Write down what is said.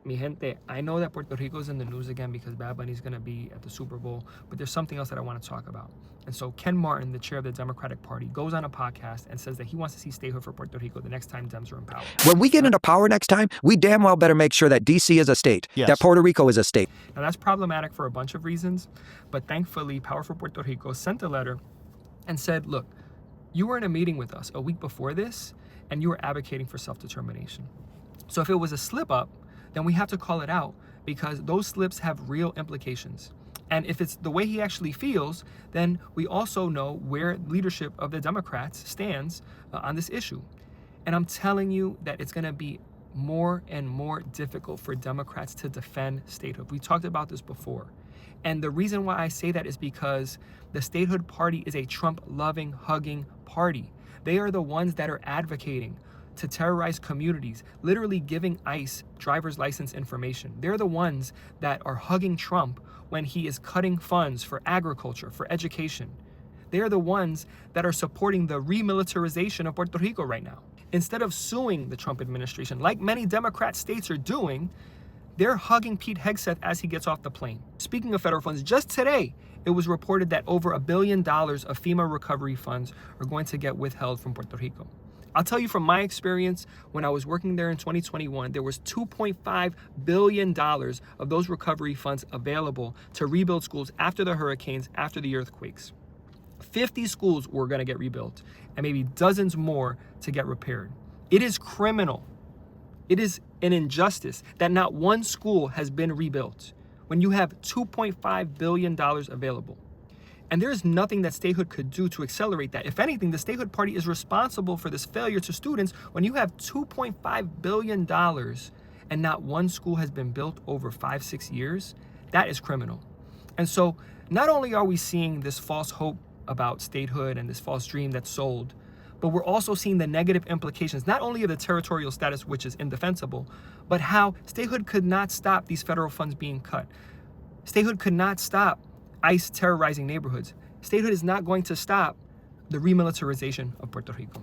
Mi gente, I know that Puerto Rico is in the news again because Bad Bunny's going to be at the Super Bowl, but there's something else that I want to talk about. And so Ken Martin, the chair of the Democratic Party, goes on a podcast and says that he wants to see statehood for Puerto Rico the next time Dems are in power. When we get into power next time, we damn well better make sure that D.C. is a state, that Puerto Rico is a state. Now, that's problematic for a bunch of reasons, but thankfully, Power for Puerto Rico sent a letter and said, look, you were in a meeting with us a week before this, and you were advocating for self-determination. So if it was a slip-up, then we have to call it out because those slips have real implications. And if it's the way he actually feels, then we also know where leadership of the Democrats stands on this issue. And I'm telling you that it's going to be more and more difficult for Democrats to defend statehood. We talked about this before. And the reason why I say that is because the Statehood Party is a Trump-loving, hugging party. They are the ones that are advocating to terrorize communities, literally giving ICE driver's license information. They're the ones that are hugging Trump when he is cutting funds for agriculture, for education. They're the ones that are supporting the remilitarization of Puerto Rico right now. Instead of suing the Trump administration, like many Democrat states are doing, they're hugging Pete Hegseth as he gets off the plane. Speaking of federal funds, just today, it was reported that over $1 billion of FEMA recovery funds are going to get withheld from Puerto Rico. I'll tell you from my experience, when I was working there in 2021, there was $2.5 billion of those recovery funds available to rebuild schools after the hurricanes, after the earthquakes. 50 schools were going to get rebuilt, and maybe dozens more to get repaired. It is criminal. It is an injustice that not one school has been rebuilt when you have $2.5 billion available. And there is nothing that statehood could do to accelerate that. If anything, the Statehood Party is responsible for this failure to students when you have $2.5 billion and not one school has been built over 5-6 years. That is criminal. And so not only are we seeing this false hope about statehood and this false dream that's sold, but we're also seeing the negative implications, not only of the territorial status, which is indefensible, but how statehood could not stop these federal funds being cut. Statehood could not stop ICE terrorizing neighborhoods. Statehood is not going to stop the remilitarization of Puerto Rico.